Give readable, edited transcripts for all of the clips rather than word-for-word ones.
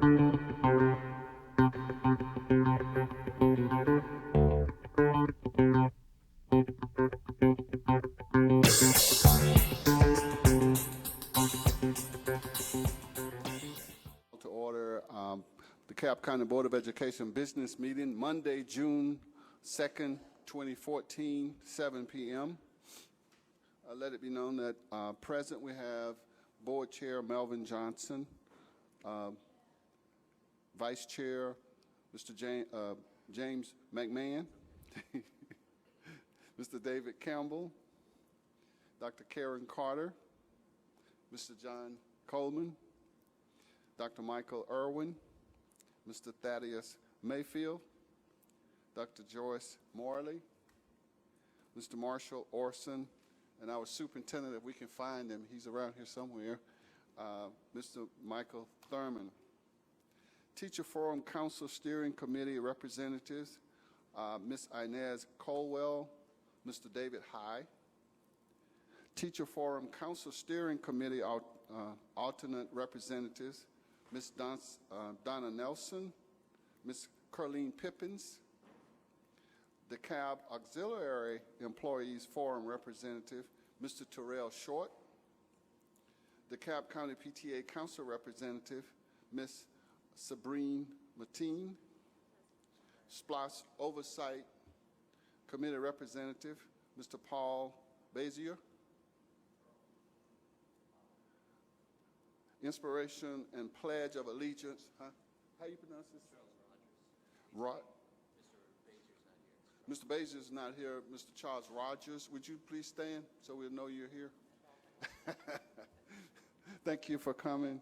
To order DeKalb County Board of Education business meeting Monday, June 2nd, 2014, 7 p.m. Let it be known that present we have Board Chair Melvin Johnson, Vice Chair Mr. James McMahon, Mr. David Campbell, Dr. Karen Carter, Mr. John Coleman, Dr. Michael Irwin, Mr. Thaddeus Mayfield, Dr. Joyce Morley, Mr. Marshall Orson, and our superintendent, if we can find him, he's around here somewhere, Mr. Michael Thurman. Teacher Forum Council Steering Committee representatives, Ms. Inez Colwell, Mr. David High. Teacher Forum Council Steering Committee alternate representatives, Ms. Donna Nelson, Ms. Carlene Pippins. DeKalb Auxiliary Employees Forum representative, Mr. Terrell Short. DeKalb County PTA Council representative, Ms. Sabrine Mateen. SPLOST Oversight Committee representative, Mr. Paul Bazier. Inspiration and Pledge of Allegiance. Huh? How you pronounce this? Charles Rogers. Mr. Bazier is not here. Mr. Charles Rogers, would you please stand so we'll know you're here? Thank you for coming.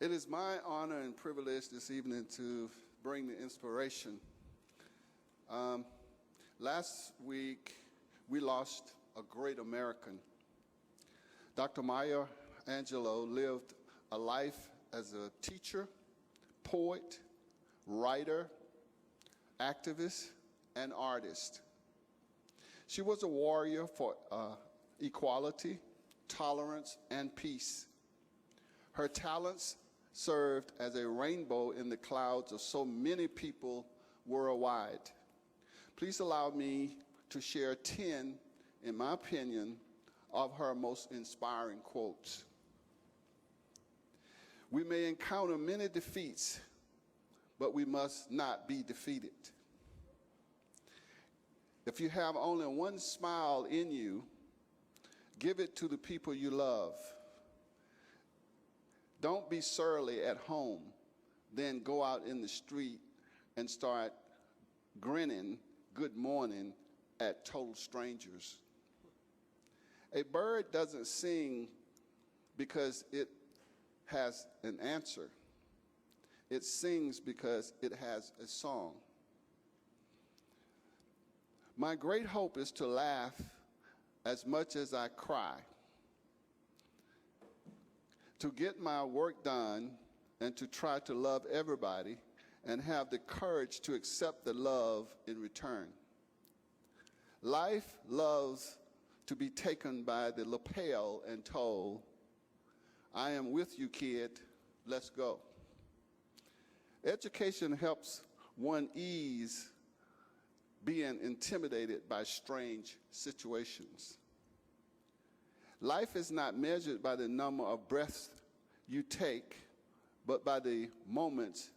It is my honor and privilege this evening to bring the inspiration. Last week, we lost a great American. Dr. Maya Angelou lived a life as a teacher, poet, writer, activist, and artist. She was a warrior for equality, tolerance, and peace. Her talents served as a rainbow in the clouds of so many people worldwide. Please allow me to share 10, in my opinion, of her most inspiring quotes. We may encounter many defeats, but we must not be defeated. If you have only one smile in you, give it to the people you love. Don't be surly at home, then go out in the street and start grinning good morning at total strangers. A bird doesn't sing because it has an answer. It sings because it has a song. My great hope is to laugh as much as I cry, to get my work done and to try to love everybody and have the courage to accept the love in return. Life loves to be taken by the lapel and told, I am with you, kid, let's go. Education helps one ease being intimidated by strange situations. Life is not measured by the number of breaths you take, but by the moments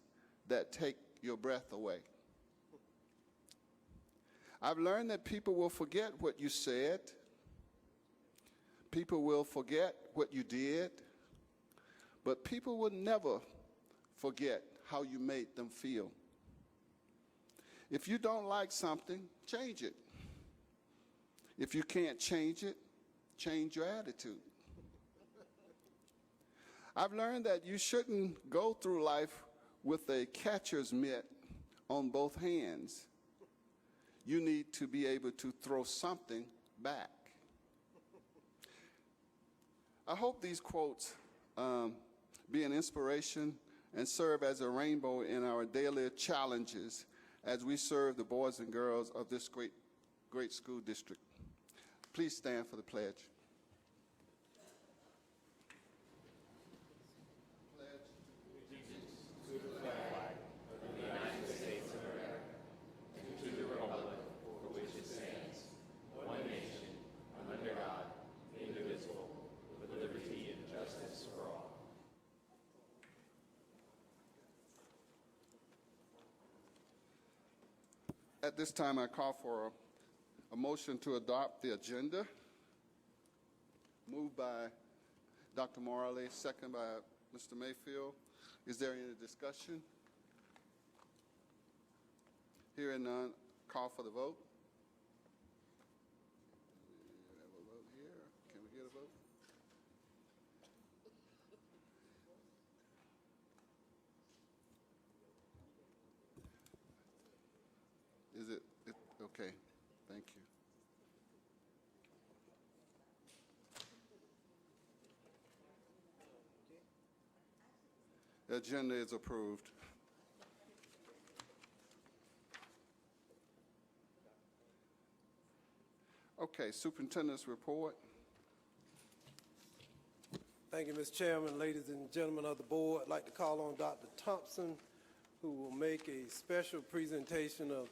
that take your breath away. I've learned that people will forget what you said. People will forget what you did, but people will never forget how you made them feel. If you don't like something, change it. If you can't change it, change your attitude. I've learned that you shouldn't go through life with a catcher's mitt on both hands. You need to be able to throw something back. I hope these quotes be an inspiration and serve as a rainbow in our daily challenges as we serve the boys and girls of this great school district. Please stand for the pledge. At this time, I call for a motion to adopt the agenda. Moved by Dr. Morley, second by Mr. Mayfield. Is there any discussion? Hearing none, call for the vote. We have a vote here. Can we get a vote? Is it okay? Thank you. The agenda is approved. Okay, superintendent's report. Thank you, Mr. Chairman, ladies and gentlemen of the board. I'd like to call on Dr. Thompson, who will make a special presentation of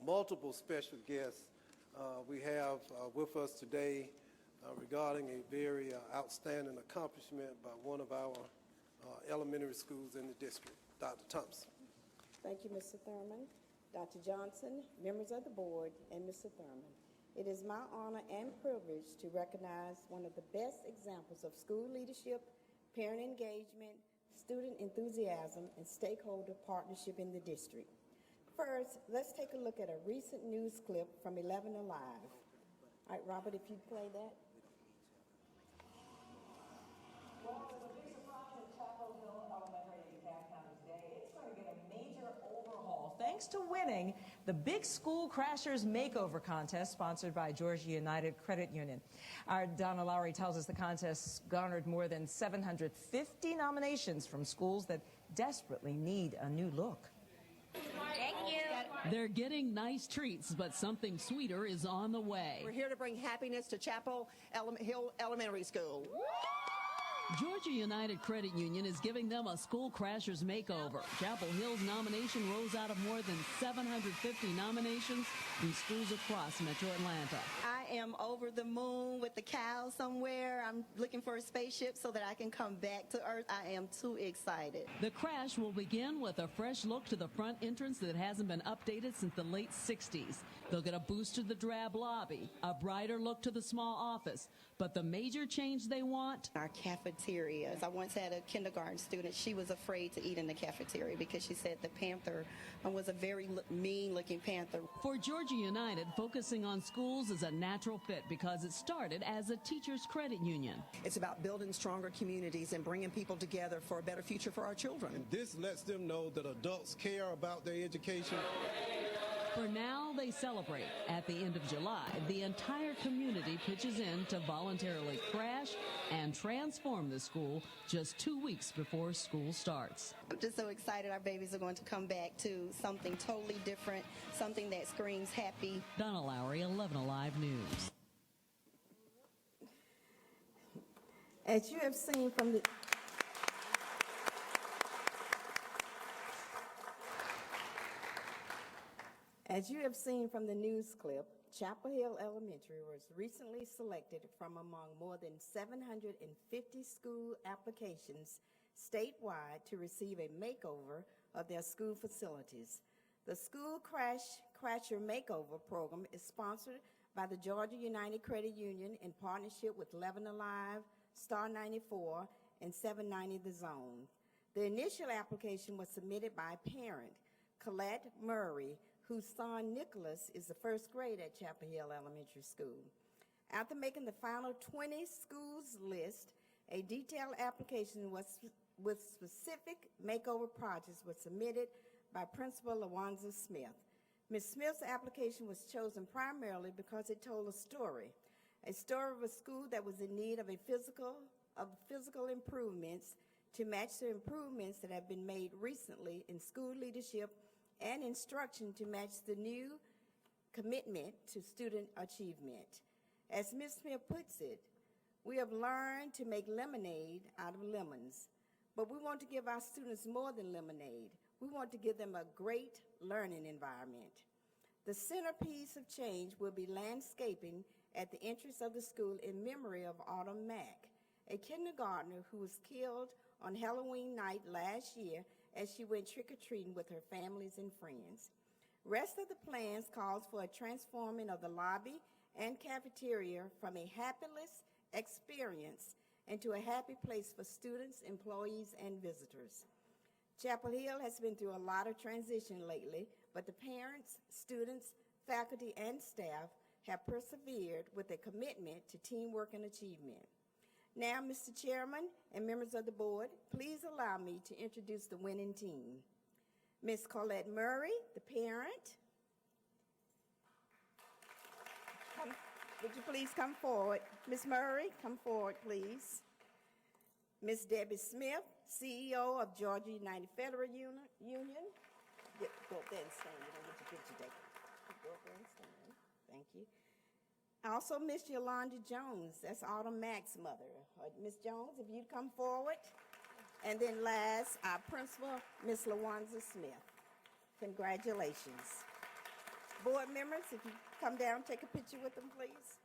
multiple special guests we have with us today regarding a very outstanding accomplishment by one of our elementary schools in the district. Dr. Thompson. Thank you, Mr. Thurman. Dr. Johnson, members of the board, and Mr. Thurman. It is my honor and privilege to recognize one of the best examples of school leadership, parent engagement, student enthusiasm, and stakeholder partnership in the district. First, let's take a look at a recent news clip from 11 Alive. All right, Robert, if you'd play that. Well, there's a big surprise at Chapel Hill Elementary in DeKalb County today. It's going to get a major overhaul thanks to winning the Big School Crashers Makeover Contest sponsored by Georgia United Credit Union. Our Donna Lowry tells us the contest garnered more than 750 nominations from schools that desperately need a new look. Thank you. They're getting nice treats, but something sweeter is on the way. We're here to bring happiness to Chapel Hill Elementary School. Georgia United Credit Union is giving them a School Crashers makeover. Chapel Hill's nomination rose out of more than 750 nominations from schools across Metro Atlanta. I am over the moon with the cow somewhere. I'm looking for a spaceship so that I can come back to Earth. I am too excited. The crash will begin with a fresh look to the front entrance that hasn't been updated since the late 60s. They'll get a boost to the drab lobby, a brighter look to the small office. But the major change they want? Our cafeterias. I once had a kindergarten student. She was afraid to eat in the cafeteria because she said the panther was a very mean-looking panther. For Georgia United, focusing on schools is a natural fit because it started as a teachers' credit union. It's about building stronger communities and bringing people together for a better future for our children. And this lets them know that adults care about their education. For now, they celebrate. At the end of July, the entire community pitches in to voluntarily crash and transform the school just 2 weeks before school starts. I'm just so excited our babies are going to come back to something totally different, something that screams happy. Donna Lowry, 11 Alive News. As you have seen from the news clip, Chapel Hill Elementary was recently selected from among more than 750 school applications statewide to receive a makeover of their school facilities. The School Crasher Makeover Program is sponsored by the Georgia United Credit Union in partnership with 11 Alive, Star 94, and 790 The Zone. The initial application was submitted by a parent, Colette Murray, whose son Nicholas is the first grade at Chapel Hill Elementary School. After making the final 20 schools list, a detailed application with specific makeover projects was submitted by Principal LaWanza Smith. Ms. Smith's application was chosen primarily because it told a story of a school that was in need of physical improvements to match the improvements that have been made recently in school leadership and instruction to match the new commitment to student achievement. As Ms. Smith puts it, we have learned to make lemonade out of lemons, but we want to give our students more than lemonade. We want to give them a great learning environment. The centerpiece of change will be landscaping at the entrance of the school in memory of Autumn Mack, a kindergartner who was killed on Halloween night last year as she went trick-or-treating with her families and friends. Rest of the plans calls for a transforming of the lobby and cafeteria from a happyless experience into a happy place for students, employees, and visitors. Chapel Hill has been through a lot of transition lately, but the parents, students, faculty, and staff have persevered with a commitment to teamwork and achievement. Now, Mr. Chairman and members of the board, please allow me to introduce the winning team. Ms. Colette Murray, the parent. Would you please come forward? Ms. Murray, come forward, please. Ms. Debbie Smith, CEO of Georgia United Federal Union. Go up there and stand. You don't get your picture taken. Go up there and stand. Thank you. Also, Ms. Yolanda Jones, that's Autumn Mack's mother. Ms. Jones, if you'd come forward. And then last, our principal, Ms. LaWanza Smith. Congratulations. Board members, if you come down, take a picture with them, please.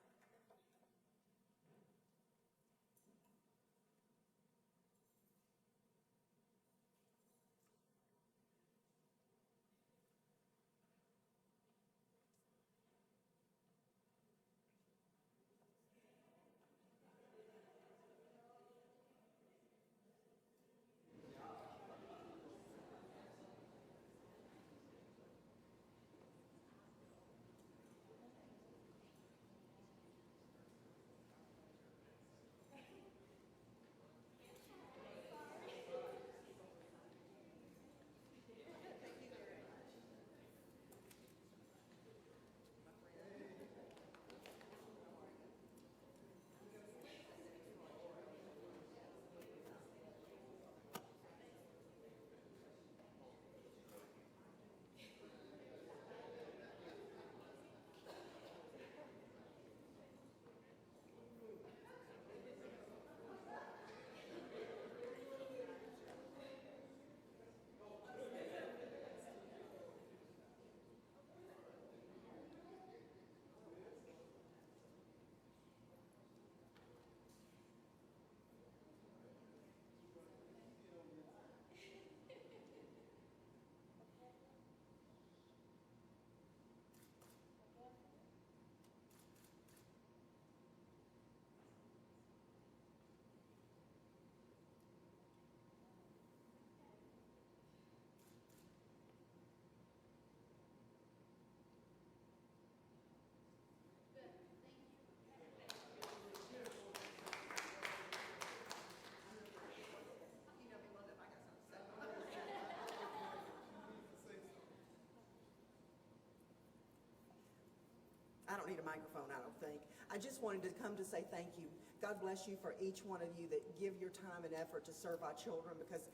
I don't need a microphone, I don't think. I just wanted to come to say thank you. God bless you for each one of you that give your time and effort to serve our children, because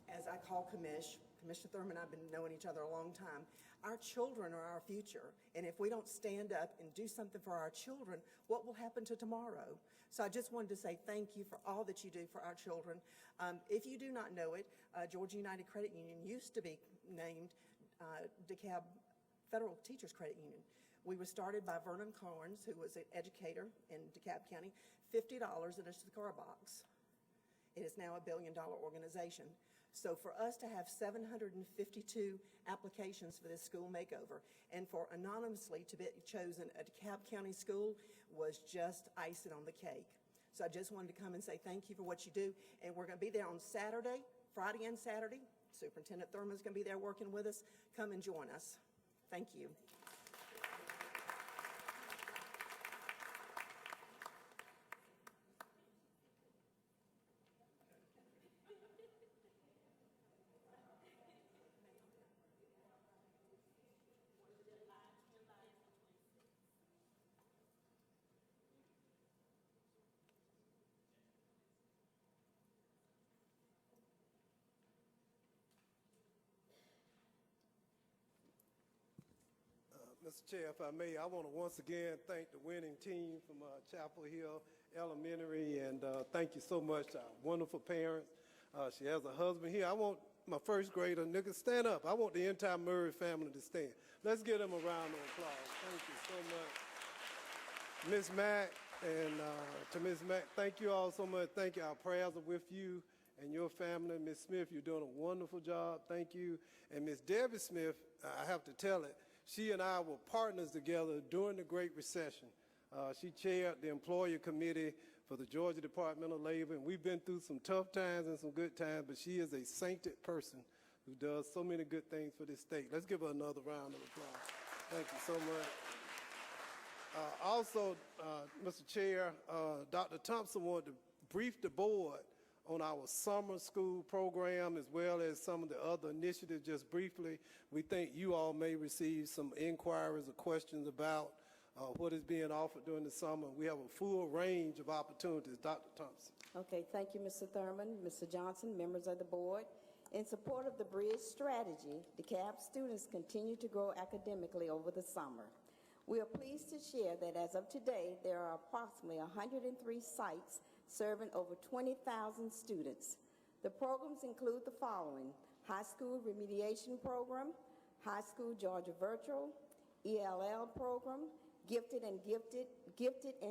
as I call Commissioner Thurman and I have been knowing each other a long time, our children are our future. And if we don't stand up and do something for our children, what will happen to tomorrow? So I just wanted to say thank you for all that you do for our children. If you do not know it, Georgia United Credit Union used to be named DeKalb Federal Teachers Credit Union. We were started by Vernon Carnes, who was an educator in DeKalb County, $50 in a cigar box. It is now a $1 billion organization. So for us to have 752 applications for this school makeover, and for anonymously to be chosen a DeKalb County school, was just icing on the cake. So I just wanted to come and say thank you for what you do. And we're going to be there on Saturday, Friday and Saturday. Superintendent Thurman's going to be there working with us. Come and join us. Thank you. Mr. Chair, if I may, I want to once again thank the winning team from Chapel Hill Elementary, and thank you so much to our wonderful parents. She has a husband here. I want my first grader, nigga, stand up. I want the entire Murray family to stand. Let's give them a round of applause. Thank you so much. Ms. Mack, and to Ms. Mack, thank you all so much. Thank you. Our prayers are with you, and your family. Ms. Smith, you're doing a wonderful job. Thank you. And Ms. Debbie Smith, I have to tell it, she and I were partners together during the Great Recession. She chaired the employer committee for the Georgia Department of Labor, and we've been through some tough times and some good times, but she is a sainted person who does so many good things for this state. Let's give her another round of applause. Thank you so much. Also, Mr. Chair, Dr. Thompson wanted to brief the board on our summer school program as well as some of the other initiatives just briefly. We think you all may receive some inquiries or questions about what is being offered during the summer. We have a full range of opportunities. Dr. Thompson. Okay, thank you, Mr. Thurman, Mr. Johnson, members of the board. In support of the Bridge strategy, DeKalb students continue to grow academically over the summer. We are pleased to share that as of today, there are approximately 103 sites serving over 20,000 students. The programs include the following: high school remediation program, high school Georgia virtual, ELL program, gifted and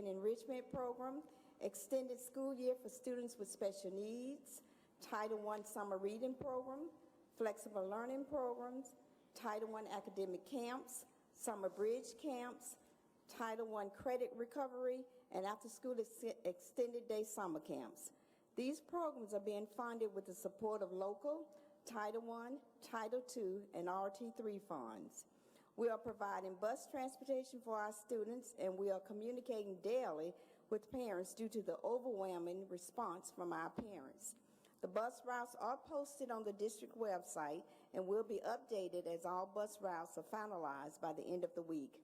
enrichment program, extended school year for students with special needs, Title I summer reading program, flexible learning programs, Title I academic camps, summer bridge camps, Title I credit recovery, and after-school extended day summer camps. These programs are being funded with the support of local, Title I, Title II, and RT3 funds. We are providing bus transportation for our students, and we are communicating daily with parents due to the overwhelming response from our parents. The bus routes are posted on the district website and will be updated as all bus routes are finalized by the end of the week.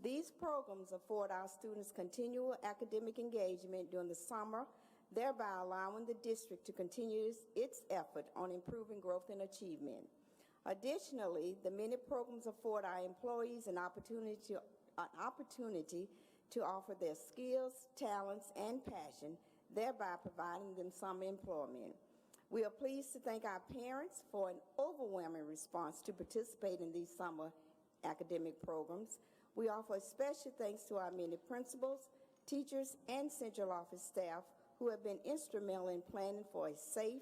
These programs afford our students continual academic engagement during the summer, thereby allowing the district to continue its effort on improving growth and achievement. Additionally, the many programs afford our employees an opportunity to offer their skills, talents, and passion, thereby providing them some employment. We are pleased to thank our parents for an overwhelming response to participate in these summer academic programs. We offer a special thanks to our many principals, teachers, and central office staff who have been instrumental in planning for a safe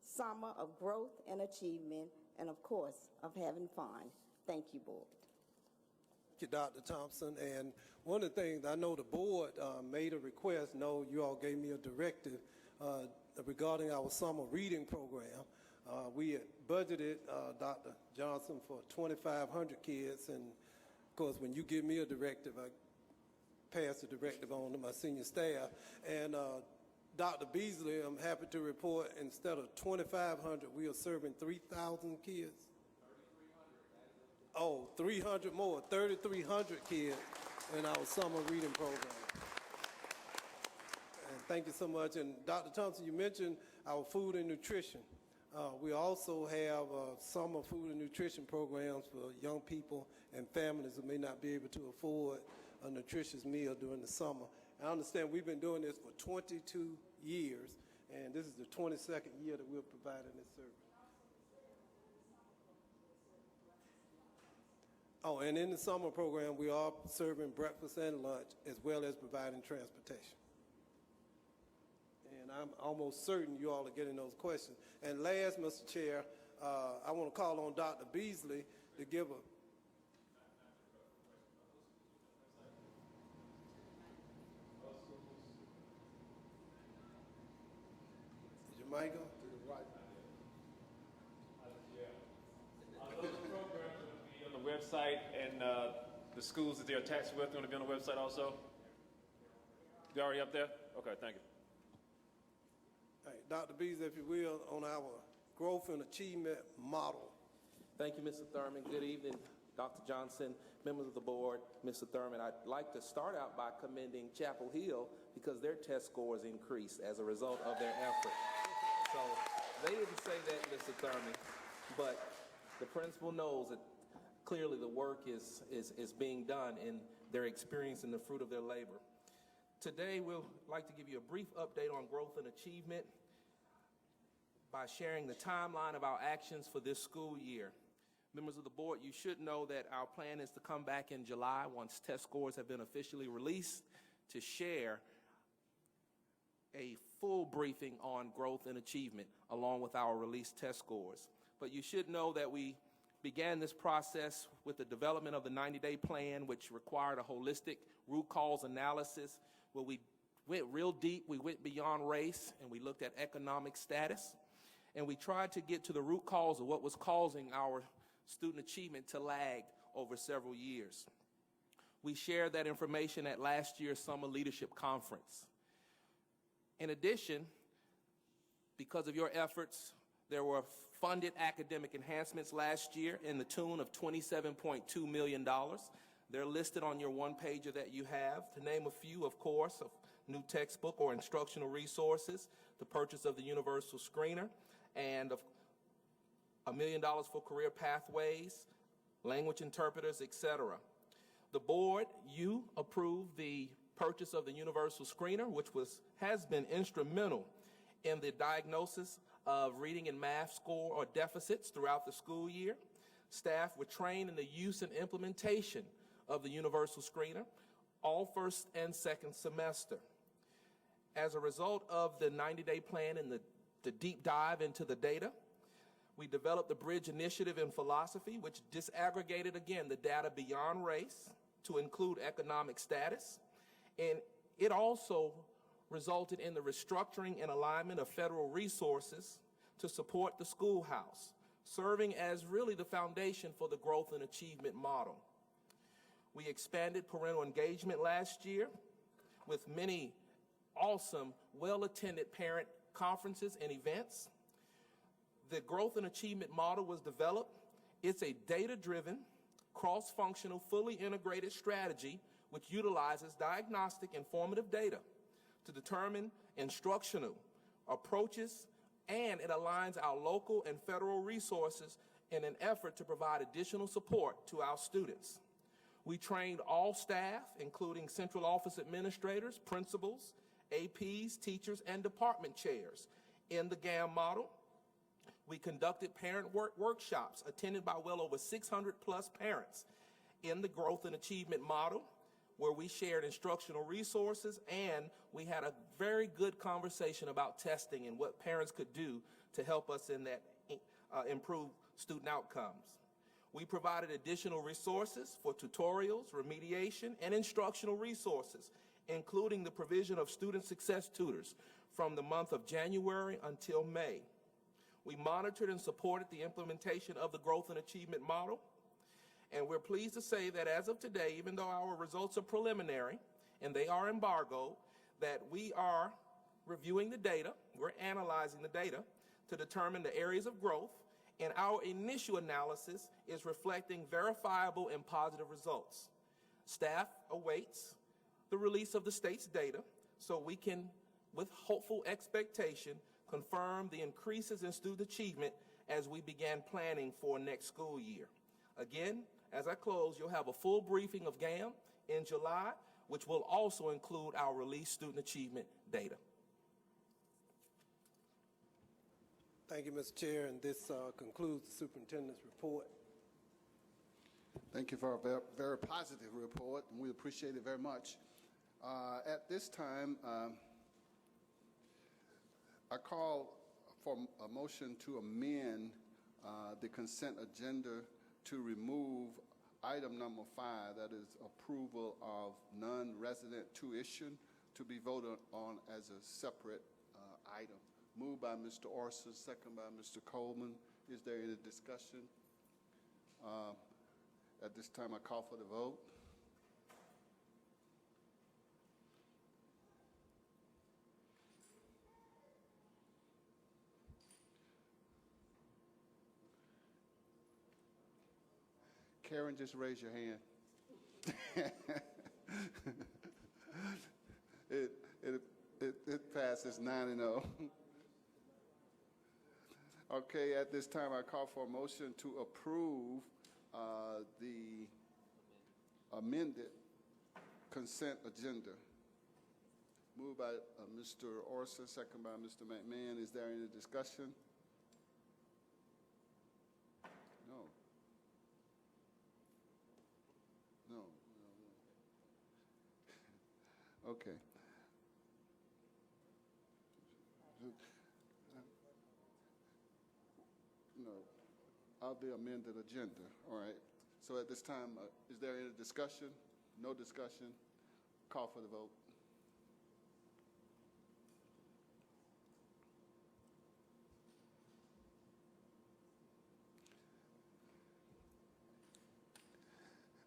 summer of growth and achievement, and of course, of having fun. Thank you, board. Thank you, Dr. Thompson. And one of the things, I know the board made a request. No, you all gave me a directive regarding our summer reading program. We had budgeted, Dr. Johnson, for 2,500 kids. And, of course, when you give me a directive, I pass the directive on to my senior staff. And Dr. Beasley, I'm happy to report, instead of 2,500, we are serving 3,000 kids. 3,300. Oh, 300 more, 3,300 kids in our summer reading program. And thank you so much. And Dr. Thompson, you mentioned our food and nutrition. We also have summer food and nutrition programs for young people and families who may not be able to afford a nutritious meal during the summer. I understand we've been doing this for 22 years, and this is the 22nd year that we're providing this service. Oh, and in the summer program, we are serving breakfast and lunch as well as providing transportation. And I'm almost certain you all are getting those questions. And last, Mr. Chair, I want to call on Dr. Beasley to give a... Is your mic on? To the right. Those programs will be on the website, and the schools that they're attached with are going to be on the website also? They're already up there? Okay, thank you. All right, Dr. Beasley, if you will, on our growth and achievement model. Thank you, Mr. Thurman. Good evening, Dr. Johnson, members of the board, Mr. Thurman. I'd like to start out by commending Chapel Hill because their test scores increased as a result of their effort. So they didn't say that, Mr. Thurman, but the principal knows that clearly the work is being done and they're experiencing the fruit of their labor. Today, we'll like to give you a brief update on growth and achievement by sharing the timeline of our actions for this school year. Members of the board, you should know that our plan is to come back in July once test scores have been officially released to share a full briefing on growth and achievement along with our release test scores. But you should know that we began this process with the development of the 90-day plan, which required a holistic root cause analysis where we went real deep, we went beyond race, and we looked at economic status, and we tried to get to the root cause of what was causing our student achievement to lag over several years. We shared that information at last year's Summer Leadership Conference. In addition, because of your efforts, there were funded academic enhancements last year in the tune of $27.2 million. They're listed on your one-pager that you have. To name a few, of course, of new textbook or instructional resources, the purchase of the universal screener, and of $1 million for career pathways, language interpreters, etc. The board, you approved the purchase of the universal screener, which has been instrumental in the diagnosis of reading and math score or deficits throughout the school year. Staff were trained in the use and implementation of the universal screener, all first and second semester. As a result of the 90-day plan and the deep dive into the data, we developed the Bridge Initiative in philosophy, which disaggregated, again, the data beyond race to include economic status. And it also resulted in the restructuring and alignment of federal resources to support the schoolhouse, serving as really the foundation for the growth and achievement model. We expanded parental engagement last year with many awesome, well-attended parent conferences and events. The growth and achievement model was developed. It's a data-driven, cross-functional, fully integrated strategy which utilizes diagnostic and formative data to determine instructional approaches, and it aligns our local and federal resources in an effort to provide additional support to our students. We trained all staff, including central office administrators, principals, APs, teachers, and department chairs in the GAM model. We conducted parent workshops attended by well over 600 plus parents in the growth and achievement model, where we shared instructional resources, and we had a very good conversation about testing and what parents could do to help us in that improve student outcomes. We provided additional resources for tutorials, remediation, and instructional resources, including the provision of student success tutors from the month of January until May. We monitored and supported the implementation of the growth and achievement model, and we're pleased to say that as of today, even though our results are preliminary and they are embargoed, that we are reviewing the data, we're analyzing the data to determine the areas of growth, and our initial analysis is reflecting verifiable and positive results. Staff awaits the release of the state's data so we can, with hopeful expectation, confirm the increases in student achievement as we begin planning for next school year. Again, as I close, you'll have a full briefing of GAM in July, which will also include our released student achievement data. Thank you, Mr. Chair, and this concludes the superintendent's report. Thank you for a very, very positive report, and we appreciate it very much. At this time, I call for a motion to amend the consent agenda to remove item number 5, that is approval of non-resident tuition, to be voted on as a separate item. Moved by Mr. Orser, second by Mr. Coleman. Is there any discussion? At this time, I call for the vote. Karen, just raise your hand. It passes 9-0. Okay, at this time, I call for a motion to approve the amended consent agenda. Moved by Mr. Orser, second by Mr. McMahon. Is there any discussion? No. No. Okay. No, of the amended agenda. All right. So at this time, is there any discussion? No discussion. Call for the vote.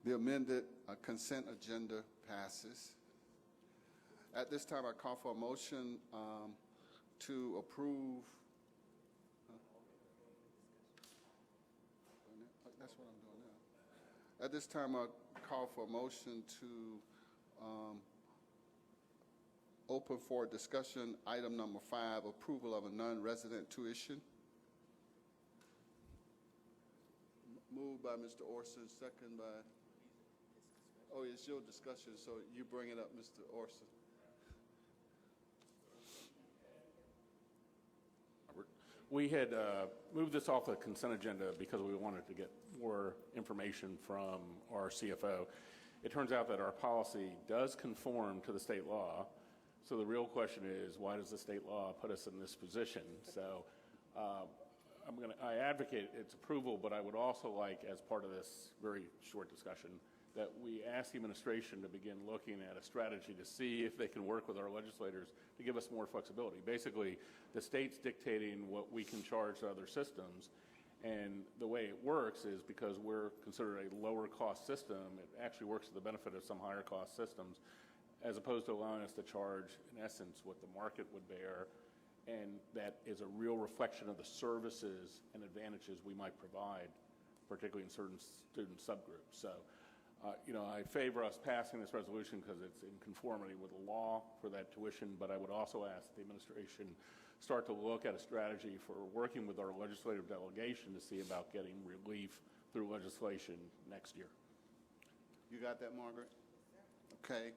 The amended consent agenda passes. At this time, I call for a motion to approve. That's what I'm doing now. At this time, I call for a motion to open for discussion item number 5, approval of a non-resident tuition. Moved by Mr. Orson, second by. Oh, it's your discussion, so you bring it up, Mr. Orson. We had moved this off the consent agenda because we wanted to get more information from our CFO. It turns out that our policy does conform to the state law. So the real question is, why does the state law put us in this position? So I advocate its approval, but I would also like, as part of this very short discussion, that we ask the administration to begin looking at a strategy to see if they can work with our legislators to give us more flexibility. Basically, the state's dictating what we can charge to other systems, and the way it works is because we're considered a lower cost system, it actually works to the benefit of some higher cost systems, as opposed to allowing us to charge, in essence, what the market would bear, and that is a real reflection of the services and advantages we might provide, particularly in certain student subgroups. So, I favor us passing this resolution because it's in conformity with the law for that tuition, but I would also ask the administration start to look at a strategy for working with our legislative delegation to see about getting relief through legislation next year. You got that, Margaret? Okay.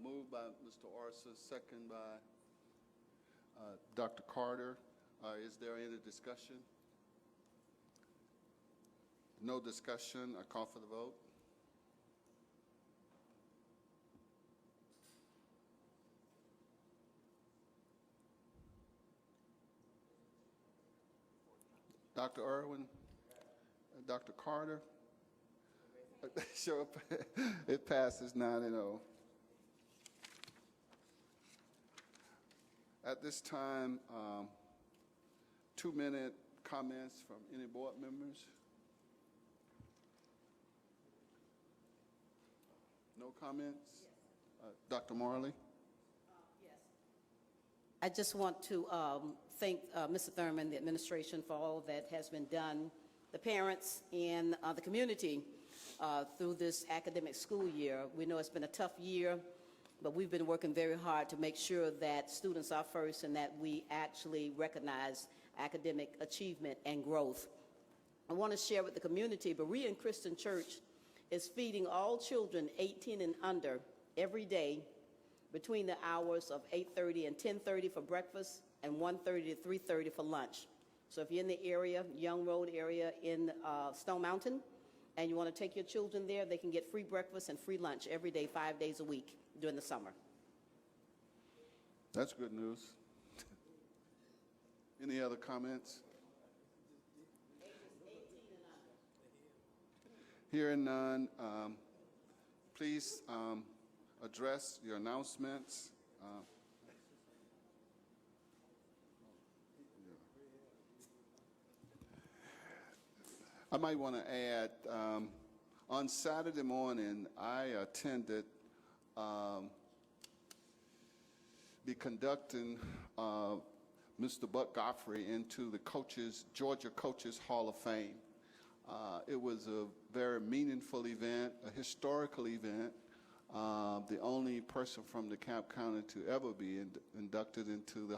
Moved by Mr. Orson, second by Dr. Carter. Is there any discussion? No discussion. I call for the vote. Dr. Irwin, Dr. Carter. Sure, it passes 9-0. At this time, 2-minute comments from any board members. No comments? Yes. Dr. Marley? Yes. I just want to thank Mr. Thurman, the administration, for all that has been done, the parents and the community through this academic school year. We know it's been a tough year, but we've been working very hard to make sure that students are first and that we actually recognize academic achievement and growth. I want to share with the community, Berean Christian Church is feeding all children 18 and under every day between the hours of 8:30 and 10:30 for breakfast and 1:30 to 3:30 for lunch. So if you're in the area, Young Road area in Stone Mountain, and you want to take your children there, they can get free breakfast and free lunch every day, 5 days a week during the summer. That's good news. Any other comments? Hearing none, please address your announcements. I might want to add, on Saturday morning, I attended be conducting Mr. Buck Godfrey into the Georgia Coaches Hall of Fame. It was a very meaningful event, a historical event, the only person from DeKalb County to ever be inducted into the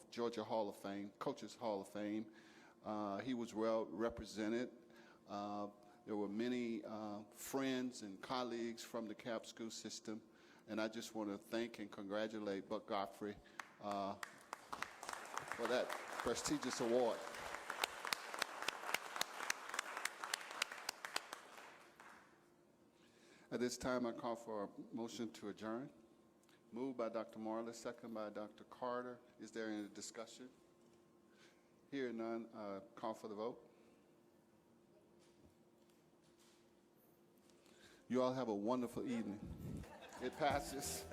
Georgia Hall of Fame, Coaches Hall of Fame. He was well represented. There were many friends and colleagues from the DeKalb school system, and I just want to thank and congratulate Buck Godfrey for that prestigious award. At this time, I call for a motion to adjourn. Moved by Dr. Marley, second by Dr. Carter. Is there any discussion? Hearing none, call for the vote. You all have a wonderful evening. It passes.